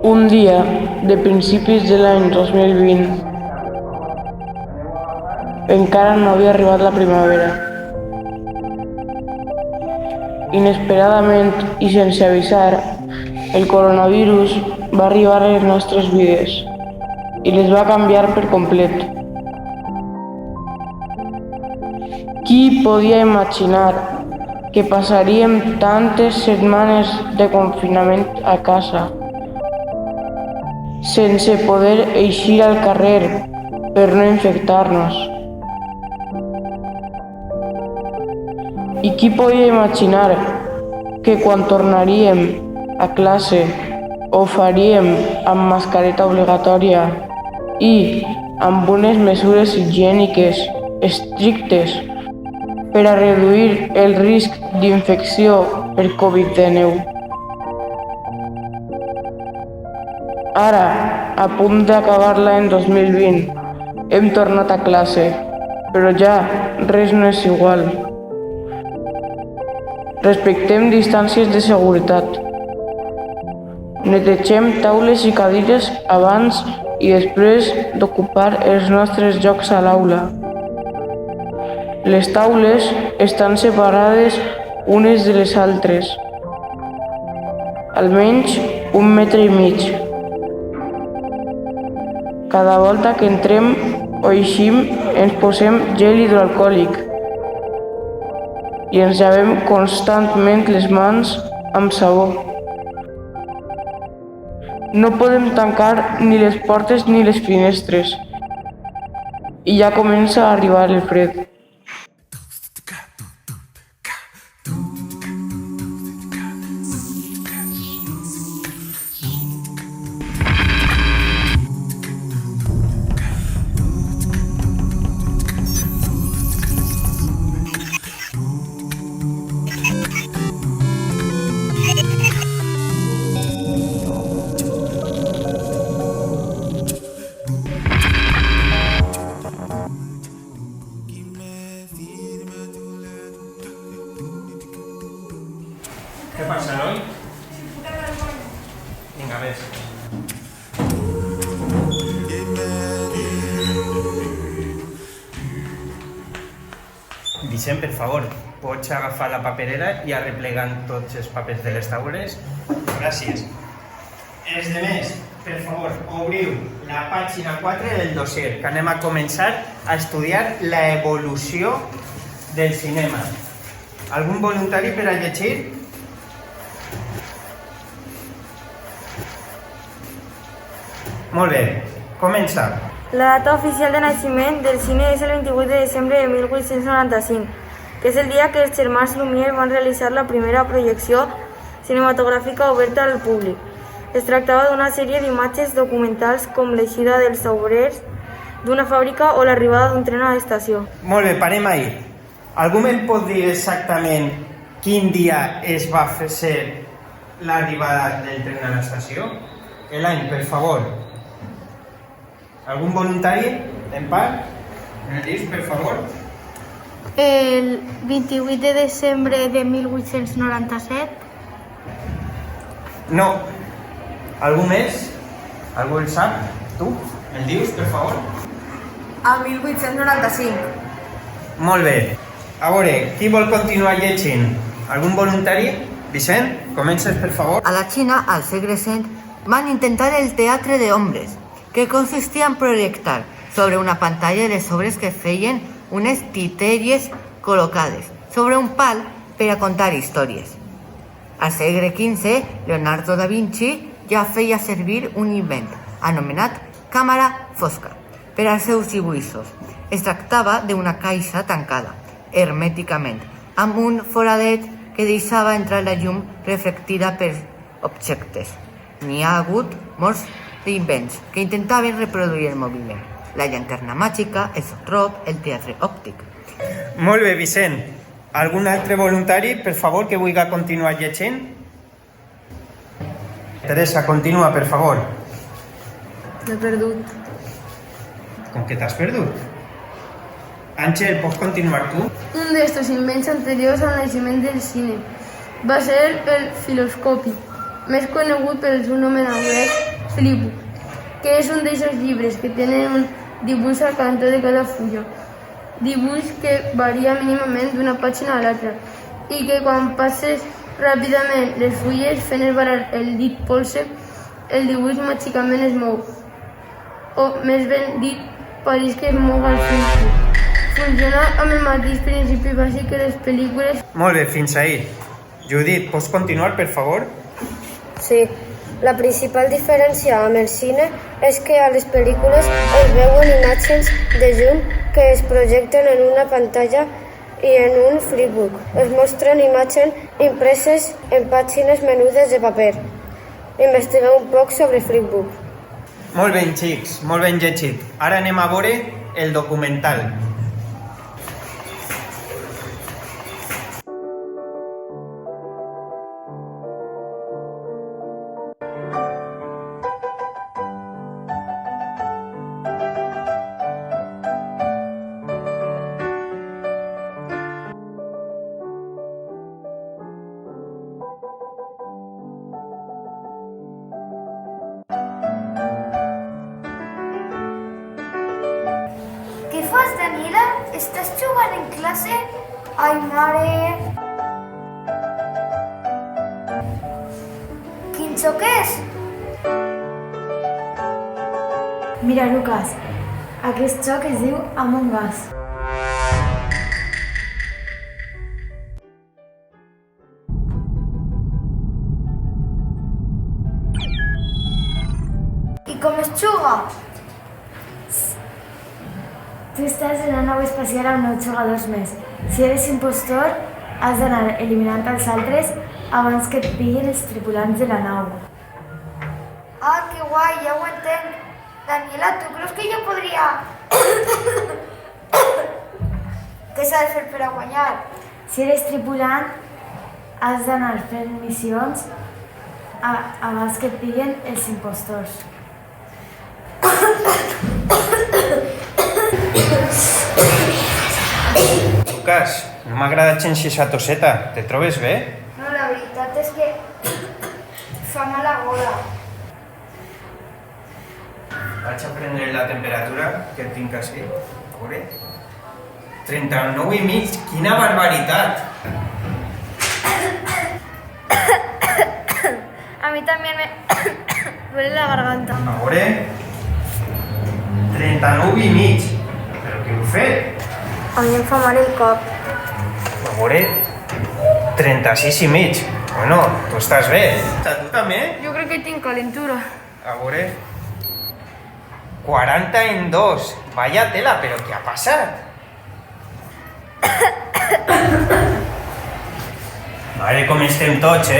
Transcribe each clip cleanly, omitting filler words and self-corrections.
Un dia de principis de l'any 2020 encara no havia arribat la primavera. Inesperadament i sense avisar, el coronavirus va arribar a les nostres vides i les va canviar per complet. Qui podia imaginar que passaríem tantes setmanes de confinament a casa, sense poder eixir al carrer per no infectar-nos? I qui podia imaginar que quan tornaríem a classe ho faríem amb mascareta obligatòria i amb unes mesures higièniques estrictes per a reduir el risc d'infecció per Covid-19. Ara, a punt d'acabar l'any 2020, hem tornat a classe, però ja res no és igual. Respectem distàncies de seguretat. Netegem taules i cadires abans i després d'ocupar els nostres llocs a l'aula. Les taules estan separades unes de les altres, almenys 1,5 metres. Cada volta que entrem o eixim ens posem gel hidroalcohòlic i ens lavem constantment les mans amb sabó. No podem tancar ni les portes ni les finestres i ja comença a arribar el fred. ¿Qué pasa, Eloy? Venga, ves. Vicent, per favor, pots agafar la paperera i arreplegant tots els papers de les taules? Gràcies. Els demés, per favor, obriu la pàgina 4 del dossier, que anem a començar a estudiar l'evolució del cinema. Algun voluntari per a llegir? Molt bé, comença. La data oficial de naixement del cine és el 28 de desembre de 1895, que és el dia que els germans Lumière van realitzar la primera projecció cinematogràfica oberta al públic. Es tractava d'una sèrie d'imatges documentals com l'eixida dels obrers d'una fàbrica o l'arribada d'un tren a l'estació. Molt bé, parem ahí. Algú me'n pot dir exactament quin dia es va fer l'arribada del tren a l'estació? L'any, per favor. Algun voluntari? En part? Me dius, per favor? El 28 de desembre de 1897. No. Algú més? Algú el sap? Tu? El dius, per favor? A 1895. Molt bé. A veure, qui vol continuar llegint? Algun voluntari? Vicent, comences, per favor. A la China, al segle XX, van intentar el teatre de hombres, que consistía en proyectar sobre una pantalla les obres que feien unes titelles col·locades sobre un pal per a contar històries. Al segle XV, Leonardo da Vinci ja feia servir un invent anomenat càmera fosca per als seus dibuixos. Es tractava d'una caixa tancada hermèticament amb un foradet que deixava entrar la llum reflectida per objectes. N'hi ha hagut molts d'invents que intentaven reproduir el moviment. La llanterna màgica, el zotrop, el teatre òptic. Molt bé, Vicent. Algun altre voluntari, per favor, que vulgui continuar llegint? Teresa, continua, per favor. M'he perdut. Com que t'has perdut? Àngel, pots continuar tu? Un d'estos invents anteriors al naixement del cine va ser el filoscopi. més conegut pel seu nom en anglès Flipbook, que és un d'aquests llibres que tenen un dibuix al cantó de cada fulla, dibuix que varia mínimament d'una pàgina a l'altra i que quan passes ràpidament les fulles fent esbarrar el dit polze, el dibuix màgicament es mou, o més ben dit, pareix que es mou al Flipbook. Funciona amb el mateix principi bàsic que les pel·lícules. Molt bé, fins ahí. Judit, pots continuar, per favor? Sí, la principal diferència amb el cine és que a les pel·lícules es veuen imatges de llum que es projecten en una pantalla i en un flipbook es mostren imatges impreses en pàgines menudes de paper. Investigueu un poc sobre flipbook. Molt ben, xics, molt ben llegit. Ara anem a veure el documental. Què fas, Daniela? Estàs jugant en classe? Ai, mare! Quin joc és? Mira, Lucas, aquest joc es diu Among Us. I com es juga? Tu estàs en la nau espacial amb 9 jugadors més. Si eres impostor, has d'anar eliminant els altres abans que et pillin els tripulants de la nau. Ah, que guai, ja ho entenc. Daniela, tu creus que jo podria... Què s'ha de fer per a guanyar? Si eres tripulant, has d'anar fent missions abans que et pillin els impostors. Lucas, no m'agrada gens aquesta tosseta. Te trobes bé? No, la veritat és que fa mal a gola. Vaig a prendre la temperatura que tinc així. A veure. 39,5. Quina barbaritat! A mi també me duele la garganta. A veure. 39,5. Però què heu fet? A mi em fa mal el cop. A veure. 36,5. Bueno, tu estàs bé. Tu també? Jo crec que tinc calentura. A veure... 42. Vaya tela, però què ha passat? Mare, com estem tots,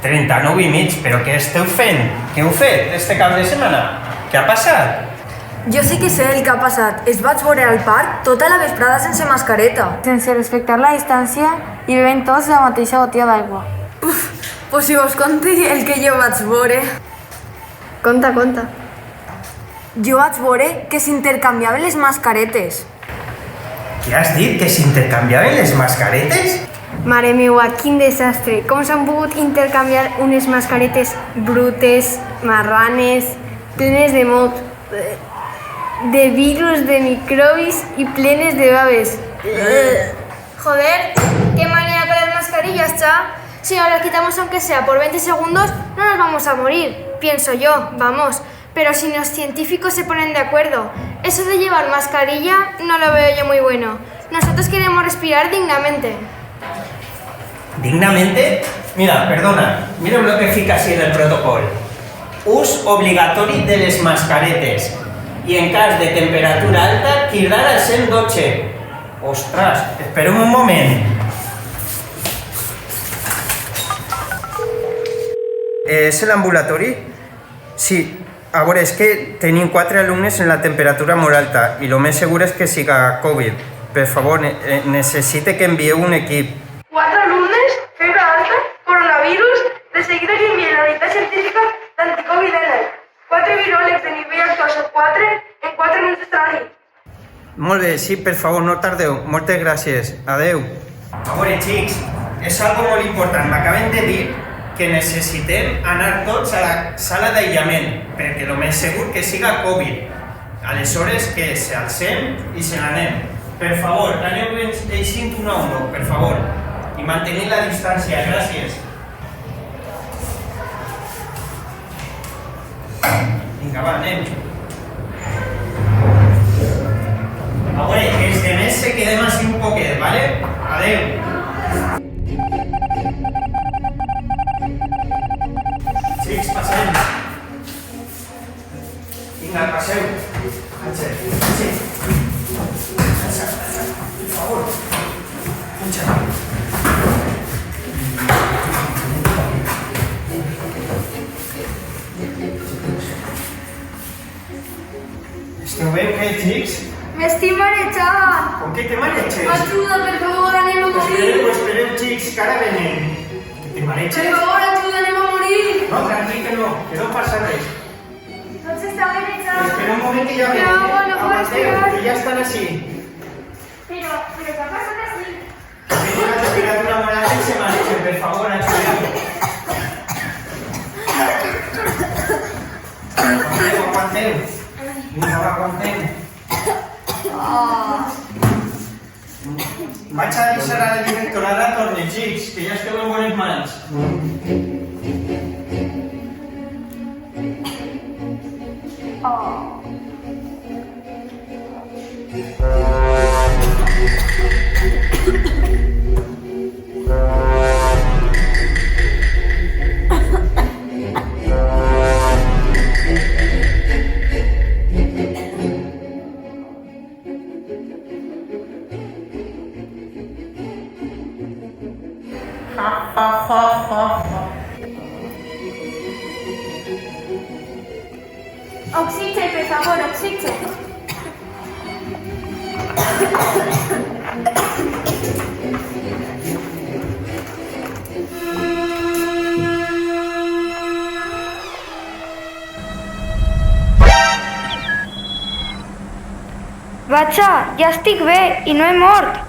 39,5, però què esteu fent? Què heu fet este cap de setmana? Què ha passat? Jo sí que sé el que ha passat. Es vaig veure al parc tota la vesprada sense mascareta. Sense respectar la distància i bevent tots la mateixa botella d'aigua. Pues si vos conti el que jo vaig veure. Conta, conta. Jo vaig veure que s'intercanviaven les mascaretes. Què has dit? Que s'intercanviaven les mascaretes? Mare meua, quin desastre. Com s'han pogut intercanviar unes mascaretes brutes, marranes, plenes de mot, de virus, de microbis y plenes de babes. Joder, qué manera con las mascarillas, cha. Si nos las quitamos aunque sea por 20 segundos, no nos vamos a morir. Pienso yo, vamos. Pero si los científicos se ponen de acuerdo, eso de llevar mascarilla no lo veo yo muy bueno. Nosotros queremos respirar dignamente. ¿Dignamente? Mira, perdona, mira lo que fica así en el protocolo. Ús obligatori de les mascaretes i en cas de temperatura alta cridar al 112. Ostres, esperem un moment. És l'ambulatori? Sí, a veure, és que tenim 4 alumnes en la temperatura molt alta i el més segur és que siga Covid. Per favor, necessite que envieu un equip. 4 alumnes, febre alta, coronavirus, de seguida que envien la unitat científica d'anticovid-N. 4 viròlegs de nivell actuació 4, en 4 minuts estaran ahí. Molt bé, sí, per favor, no tardeu. Moltes gràcies. Adeu. A veure, xics, és algo molt important. M'acaben de dir que necessitem anar tots a la sala d'aïllament, perquè el més segur que siga Covid. Aleshores que s'alcem i se n'anem. Per favor, aneu eixint un a un, per favor, i mantenint la distància, gràcies. Vinga, va, anem. A veure, que els demés se quedem així un poquet, ¿vale? Adeu. Xics, passem. Vinga, passeu. Àngel, per favor. Àngel. Esteu bé, què, xics? M'estic marejant. Com que te mareges? Ajuda, per favor, anem a morir. Espereu, xics, que ara venen. Que te mareges? Per favor, ajuda, anem a morir. No, tranquil, que no passa res. Tots estan marejant. Espera un moment que ja ve. No puedo esperar. Que ja estan així. Pero, ¿qué ha pasado así? Espera una monada y se manejen, per favor, ayúdame. Aguanteu. Vinga, va, aguanteu. Vaig a avisar a la directora de torne, xics, que ja esteu en bones mans. Oxígeno, por favor, oxígeno. Vaja, ja estic bé i no he mort.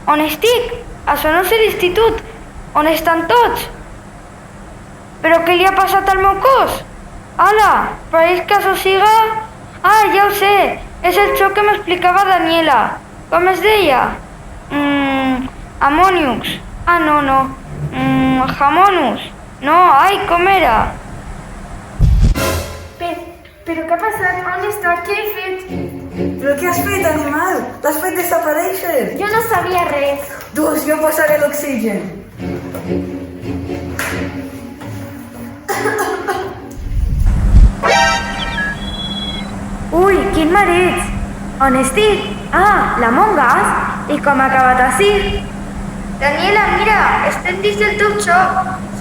On estic? Això no és l'institut. On estan tots? Però què li ha passat al meu cos? Ala, pareix que això siga... Ah, ja ho sé, és el xoc que m'explicava Daniela. Com es deia? Ammoniux. Ah, no. Jamonus. No, ai, com era? Però què ha passat? On estàs? Què he fet? Però què has fet, animal? T'has fet desaparèixer. Yo no sabía res. Doncs jo posaré l'oxigen. Ui, quin mareig! On estic? Ah, l'Among Us? I com ha acabat així? Daniela, mira, estem dins del teu xoc.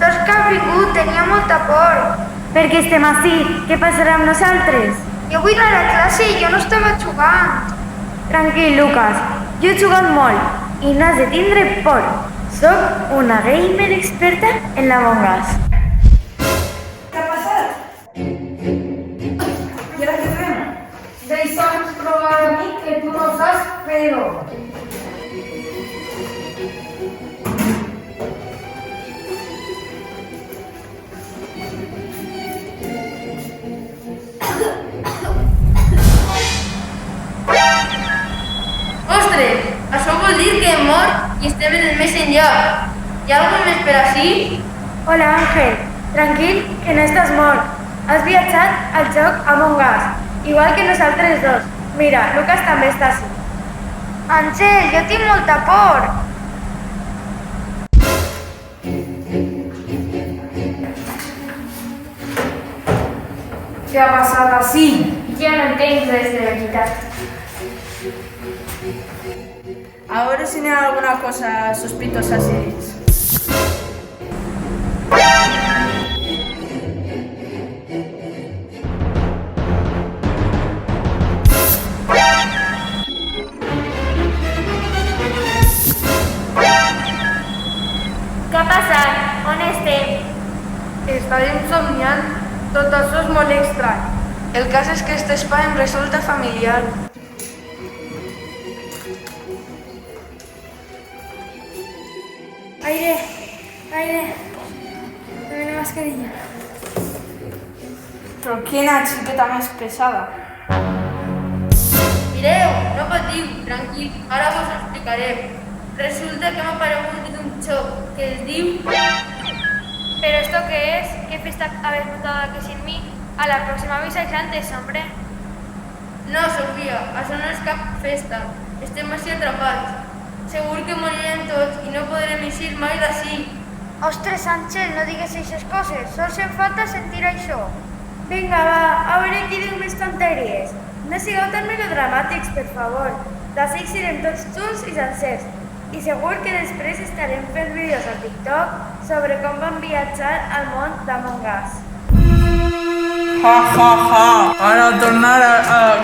Saps que ha vingut, tenia molta por. Per què estem així? Què passarà amb nosaltres? Jo vull anar a classe i jo no estava jugant. Tranquil, Lucas, jo he jugat molt i no has de tindre por. Soc una gamer experta en l'Among Us. Què ha passat? I ara què fem? Deixa'm provar a mi que tu no saps fer-ho. Ostres, això vol dir que hem mort i estem en el més enllà. Hi ha algú més per així? Hola, Ángel. Tranquil, que no estàs mort. Has viatjat al joc Among Us, igual que nosaltres dos. Mira, Lucas també està així. Àngel, jo tinc molta por. Què ha passat així? Ja no entenc res de veritat. A veure si n'hi ha alguna cosa sospitosa si dins. Què ha passat? On estem? Estàvem somniant. Tot això és molt estrany. El cas és que este espai em resulta familiar. Aire, aire. Dame una mascarilla. Però quina xiqueta més pesada. Mireu, no patiu, tranquil, ara vos ho explicarem. Resulta que m'ha aparegut un xoc que es diu... ¿Pero esto qué es? ¿Qué fiesta habéis montado aquí sin mí? A la próxima avisáis antes, hombre. No, Sofia, això no és cap festa. Estem així atrapats. Segur que morirem tots i no podrem eixir mai d'ací. Ostres, Àngel, no digues aquestes coses. Sols em falta sentir això. Vinga, va, a veure qui diu més tonteries. No sigueu tan melodramàtics, per favor. D'ací serem tots junts i sencers. I segur que després estarem fent vídeos a TikTok sobre com vam viatjar al món d'Among Us. Ha, ha, ha! Ara tornar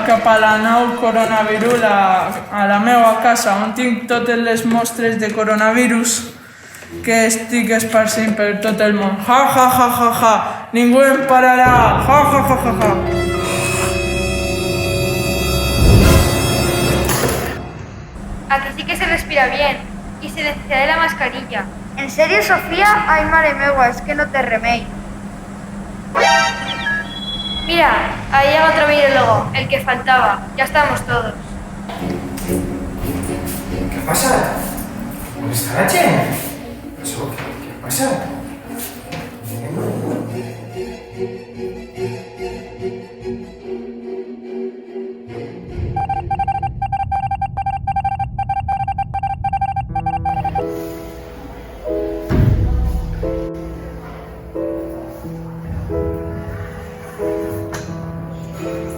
cap a la nau coronavirus a la meva casa, on tinc totes les mostres de coronavirus que estic esparcint per tot el món. Ha, ha, ha, ha, ha! Ningú em pararà! Ha, ha, ha, ha, ha! Aquí sí que se respira bien y se necesita la mascarilla. ¿En serio, Sofía? Ay, madre meva, es que no te remei. Mira, ahí llega otro virólogo, el que faltaba. Ya estamos todos. Què ha passat? On està la gent? Això, què ha passat?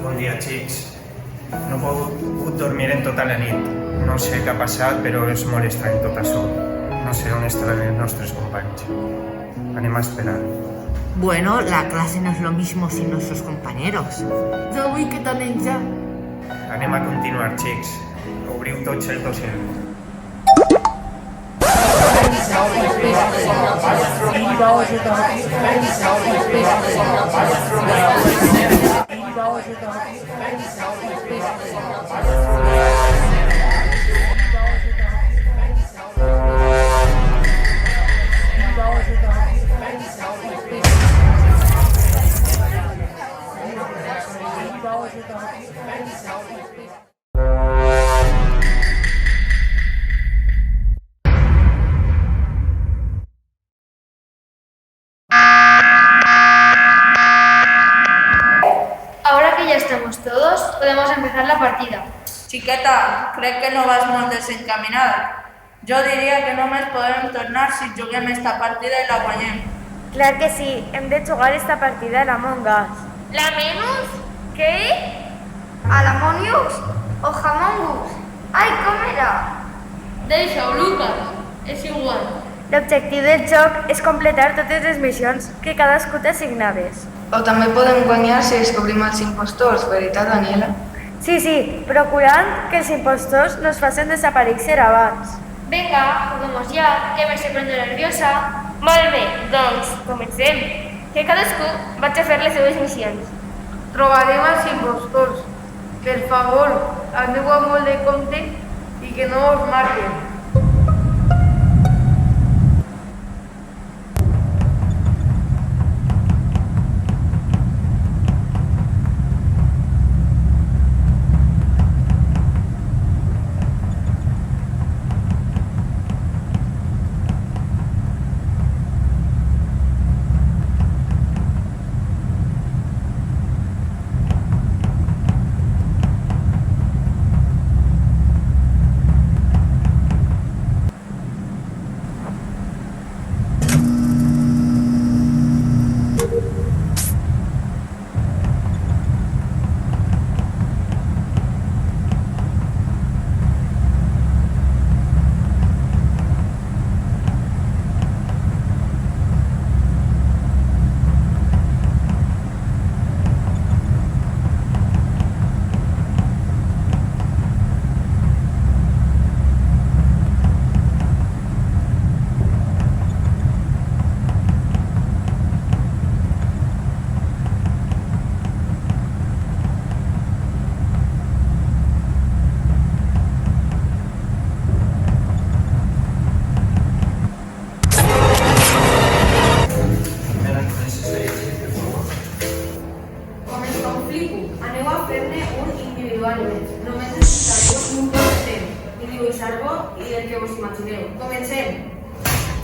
Bon dia, xics. No he pogut dormir en tota la nit. No sé què ha passat, però és molt estrany tot això. No sé on estaran els nostres companys. Anem a esperar. Bueno, la clase no es lo mismo sin nuestros compañeros. Jo vull que tornem ja. Anem a continuar, xics. Obriu tots el dossier. Ahora que ya estamos todos, podemos empezar la partida. Xiqueta, crec que no vas molt desencaminada. Jo diria que només podem tornar si juguem esta partida i la guanyem. Clar que sí, hem de jugar esta partida a l'Among Us. ¿La menos? ¿Qué? ¿A l'Amonius? ¿O Jamongus? Ai, com era? Deixa-ho, Lucas. És igual. L'objectiu del joc és completar totes les missions que cadascú té assignades. O també podem guanyar si descobrim els impostors, veritat, Daniela? Sí, sí, procurant que els impostors no es facin desaparèixer abans. Venga, juguemos ya, que me estoy poniendo nerviosa. Molt bé, doncs comencem. Que cadascú vaig a fer les seves missions. Trobarem els impostors. Per favor, aneu amb molt de compte i que no us marquen. fer-ne un individualment. Només necessitareu un poc de temps. I dibuixar-lo i el que vos imagineu. Comencem!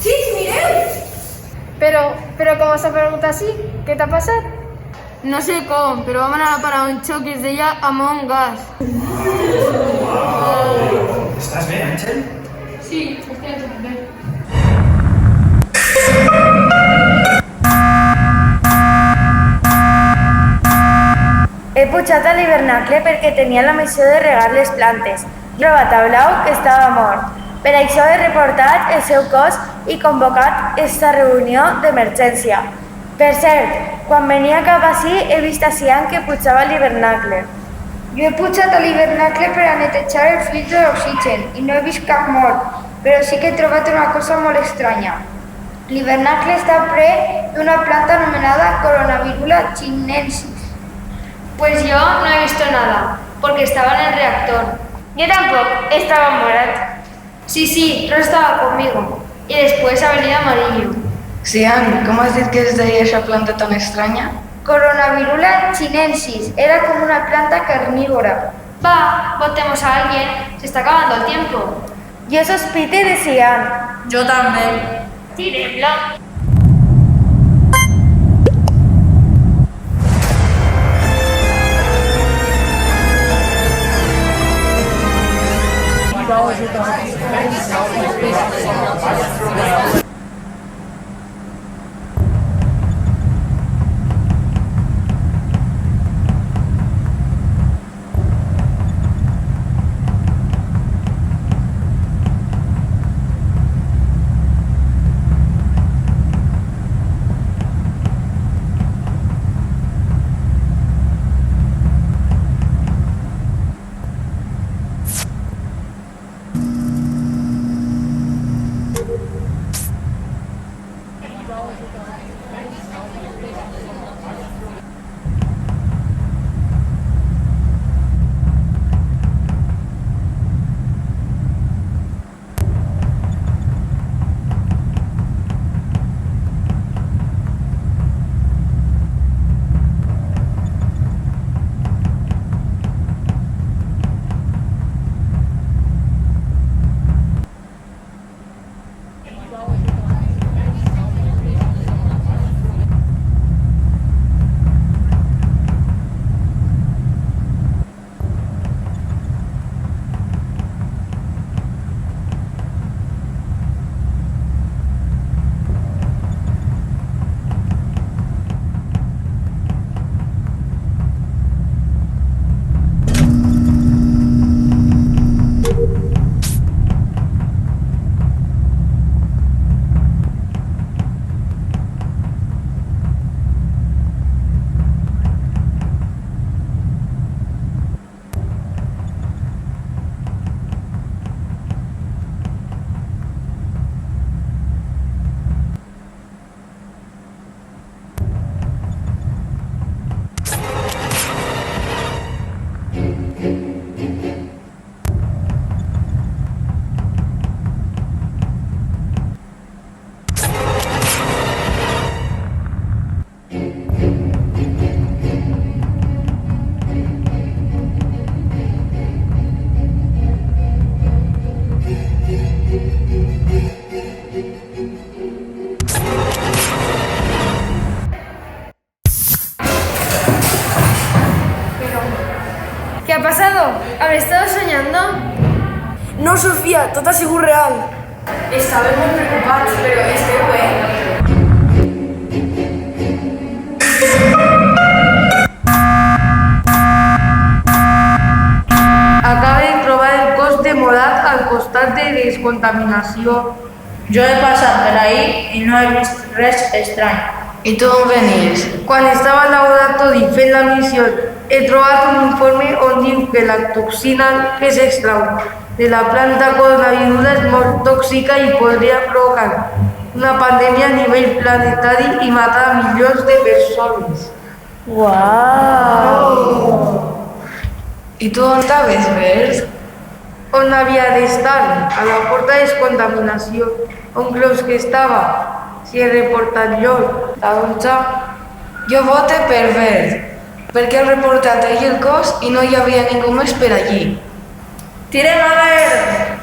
Xics, mireu! Però com s'ha preguntat així? Què t'ha passat? No sé com, però vam anar a parar un xoc que es deia Among Us. Estàs bé, Àngel? Sí, estic bé. He pujat a l'hivernacle perquè tenia la missió de regar les plantes. He trobat a Blau, que estava mort. Per això he reportat el seu cos i convocat esta reunió d'emergència. Per cert, quan venia cap ací he vist a Cian que pujava a l'hivernacle. Jo he pujat a l'hivernacle per a netejar el filtre d'oxigen i no he vist cap mort, però sí que he trobat una cosa molt estranya. L'hivernacle està ple d'una planta anomenada Coronavirula chinensis. Pues yo no he visto nada, porque estaba en el reactor. Yo tampoco, estaba muerto. Sí, Ro estaba conmigo. Y después ha venido Amarillo. Cian, com has dit que es deia aquesta planta tan estranya? Coronavirula chinensis. Era como una planta carnívora. Va, votemos a alguien. Se está acabando el tiempo. Jo sospite de Cian. Jo també. Tírenlo. ¿Qué ha pasado? ¿Habéis estado soñando? No, Sofia, tot ha sigut real. Estàvem molt preocupats, però esteu bé? Acaba de trobar el cos de Morat al costat de descontaminació. Jo he passat per ahí i no he vist res estrany. I tu on venies? Quan estava al laboratori fent la missió, he trobat un informe on diu que la toxina que s'extrau de la planta coronavirus és molt tòxica i podria provocar una pandèmia a nivell planetari i matar a milions de persones. Uau! I tu on estaves, Bert? On havia d'estar? A la porta de descontaminació. On creus que estava? Si he reportat jo, la Donja. Jo vote per Bert. perquè el reportat ahir el cos i no hi havia ningú més per allí. Tirem a ver!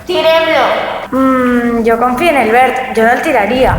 ¡Tiremlo! Yo confío en el Bert, yo no el tiraría.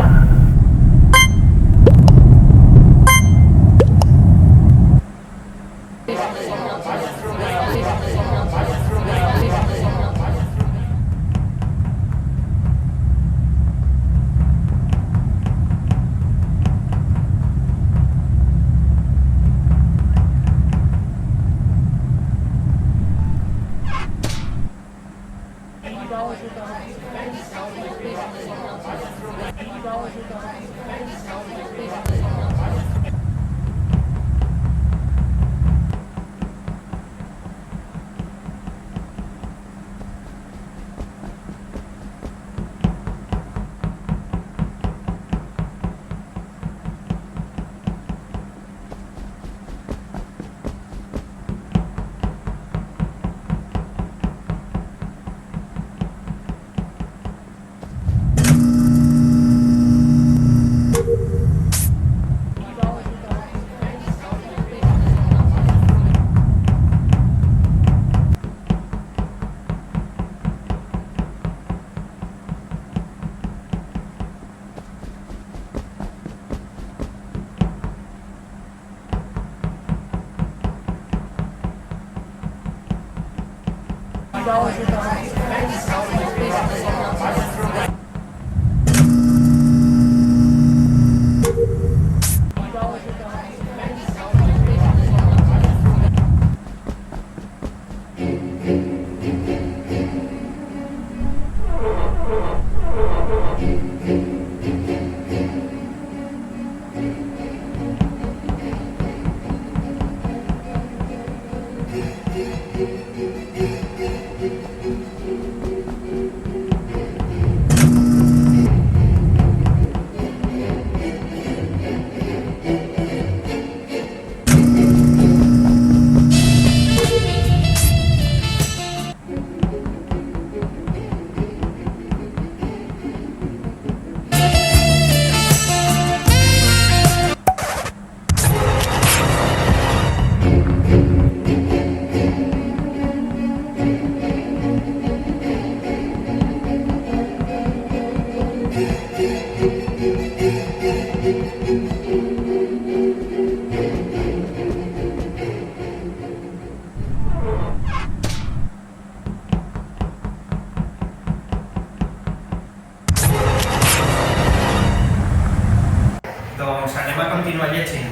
Doncs anem a continuar llegint.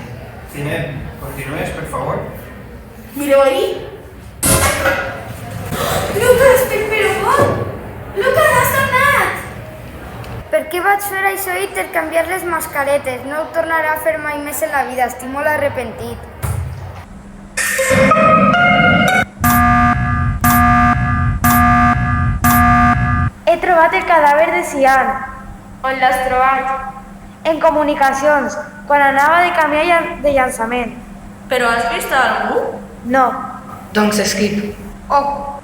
Cinet, continues, per favor. Mireu ahí. Lucas, però com? Lucas, has tornat! Per què vaig fer això i intercanviar les mascaretes? No ho tornaré a fer mai més en la vida, estic molt arrepentit. He trobat el cadàver de Cian. On l'has trobat? En comunicacions, quan anava de camí de llançament. Però has vist algú? No. Doncs escric. Oh,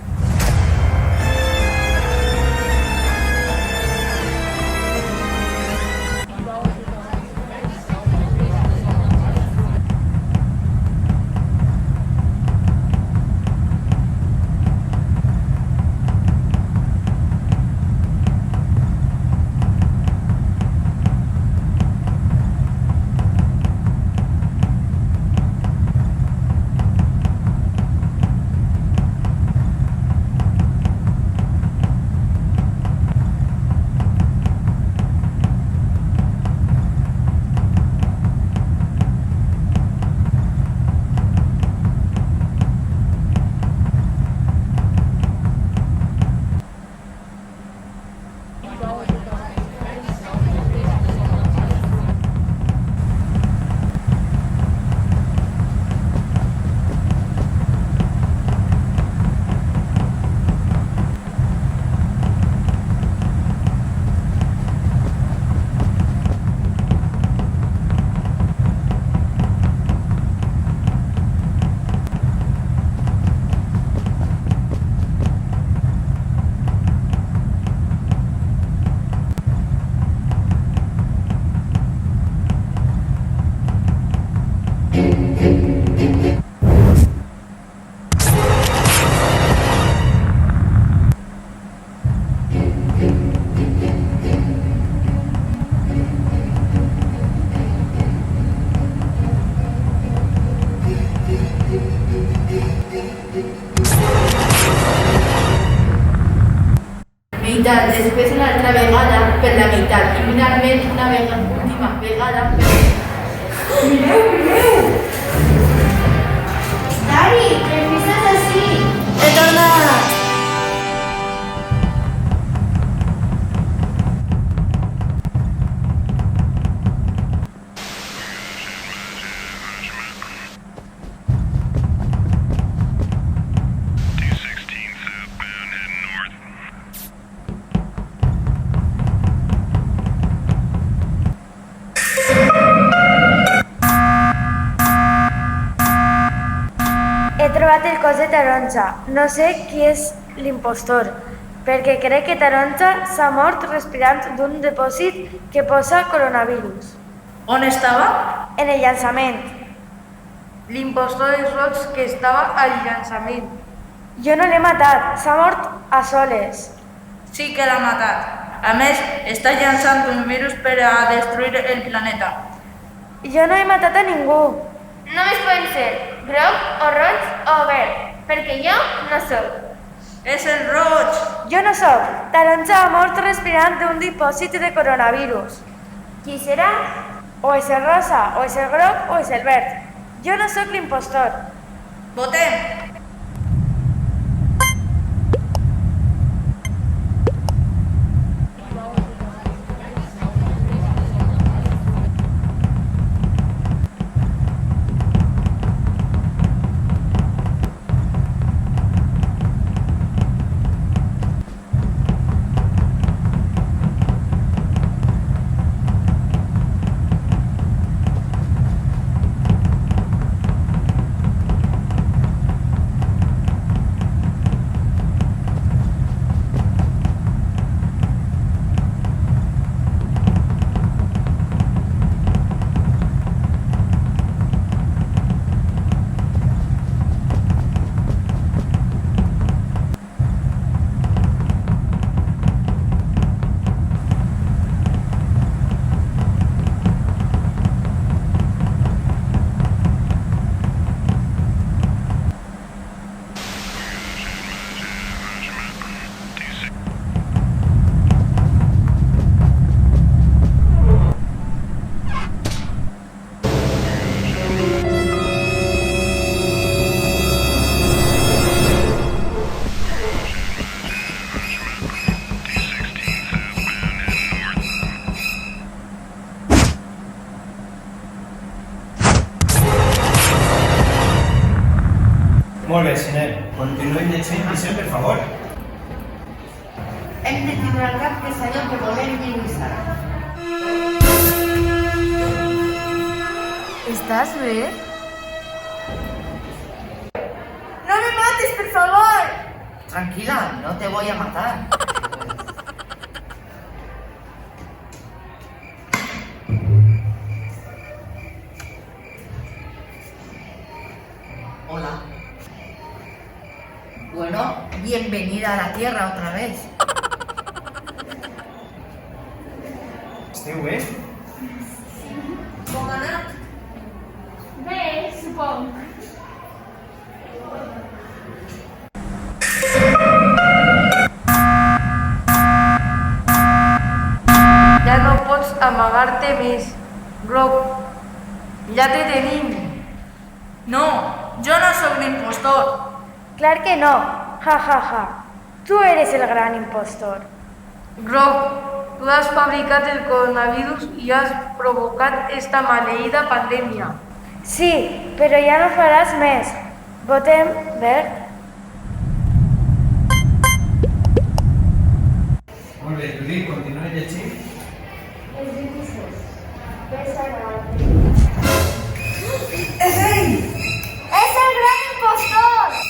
meitat, després una altra vegada per la meitat i finalment una última vegada per... Mireu! Dari, què fes així? He tornat! He trobat el cos de Taronja. No sé qui és l'impostor, perquè crec que Taronja s'ha mort respirant d'un dipòsit que posa coronavirus. On estava? En el llançament. L'impostor és Roig que estava al llançament. Jo no l'he matat, s'ha mort a soles. Sí que l'ha matat. A més, està llançant un virus per a destruir el planeta. Jo no he matat a ningú. Només poden ser groc o roig o verd, perquè jo no sóc. És el Roig! Jo no sóc. Taronja ha mort respirant d'un dipòsit de coronavirus. Qui serà? O és el rosa, o és el groc, o és el verd. Jo no sóc l'impostor. Votem! Molt bé, Sinel. Continuï llegint, Vicent, per favor. Hem de tindre al cap que és allò que volem minimitzar. ¿Estás bé? ¡No me mates, por favor! Tranquila, no te voy a matar. Hola. Bueno, bienvenida a la Tierra otra vez. Esteu bé? Com ha anat? Bé, suponc. Ja no pots amagar-te més. Groc, ja te tenim. No, jo no sóc l'impostor. Clar que no. Ja, ja, ja. Tú eres el gran impostor. Groc, tu has fabricat el coronavirus i has provocat esta maleïda pandèmia. Sí, però ja no faràs més. Votem verd. Molt bé, Judit, continua llegint. Els 26. Desagradable. ¡Es él! ¡Es el gran impostor!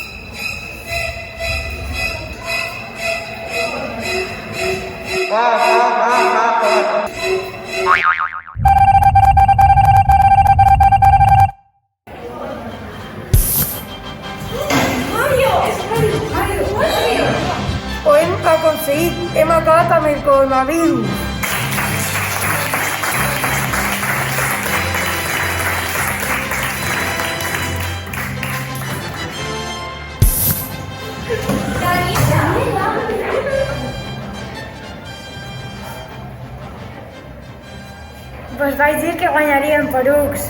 Ho hem aconseguit, hem acabat amb el coronavirus. Us vaig dir que guanyarien, porucs.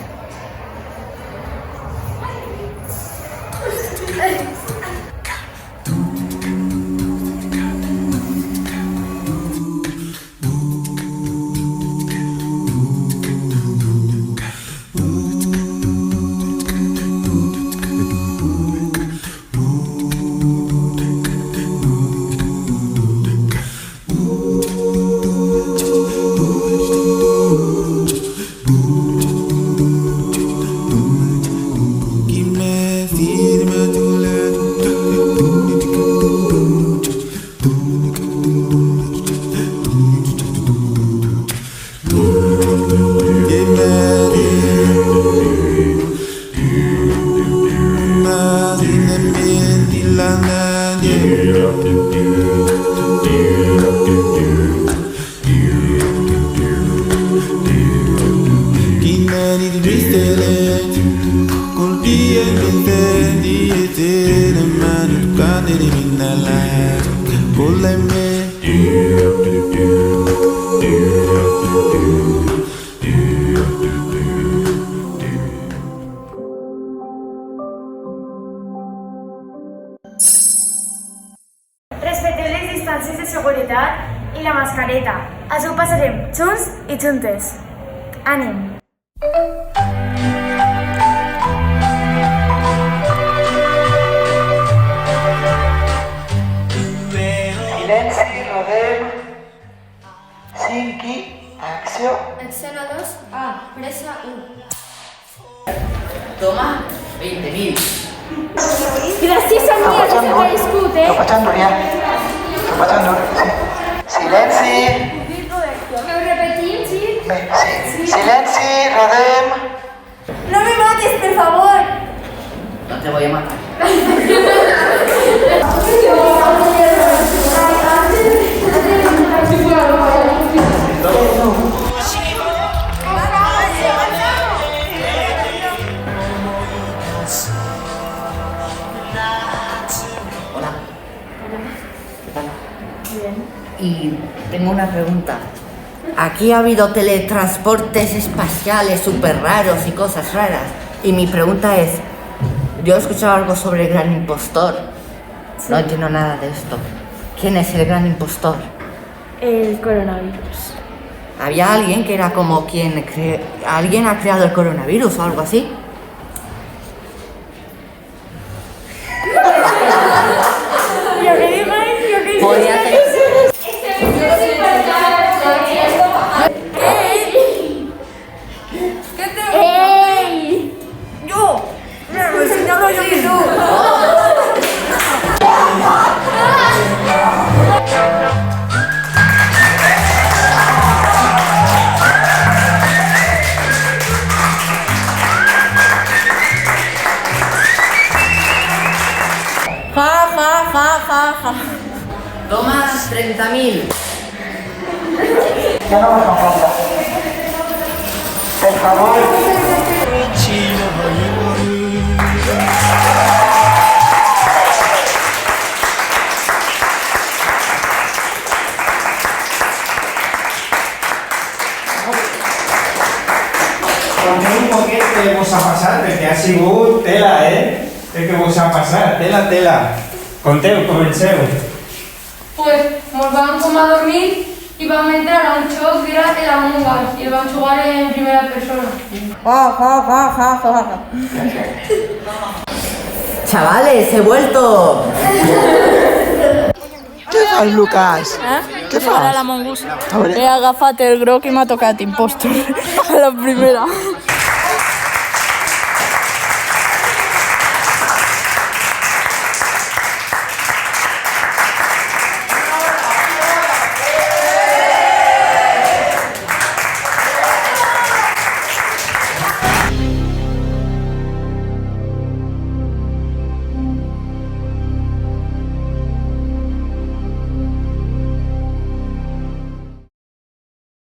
Respecteu les distàncies de seguretat i la mascareta. Així ho passarem junts i juntes. Ànim! Silenci, rodem. 5 i acció. Escena 2, A, presa 1. Toma, 20.000. Gràcies a mi, has aparegut, Sto facendo, Nia. Sto facendo, sì. Silenci. Ho repetim, sí? Sí. Silenci, rodem. No me mates, per favor! No te voy a matar. Hola. Y tengo una pregunta. Aquí ha habido teletransportes espaciales súper raros y cosas raras. Y mi pregunta es, yo he escuchado algo sobre el gran impostor. Sí. No entiendo nada de esto. ¿Quién es el gran impostor? El coronavirus. Había alguien que era como quien... ¿Alguien ha creado el coronavirus o algo así? Podría ser... ¡Ey! ¡Yo! ¡Mira, si no hablo yo que tú! Ja. Toma 30.000. Ya no me confundas. Por favor. Conteu un poquet què vos ha passat, perquè ha sigut tela, el que vos ha passat, tela. Conteu, comenceu. Pues nos van como a dormir y vamos a entrar a un show que era el Among Us y lo vamos a jugar en primera persona. Chavales, he vuelto. Què fas, Lucas? Què fas? L'Among Us. He agafat el groc i m'ha tocat impostor a la primera.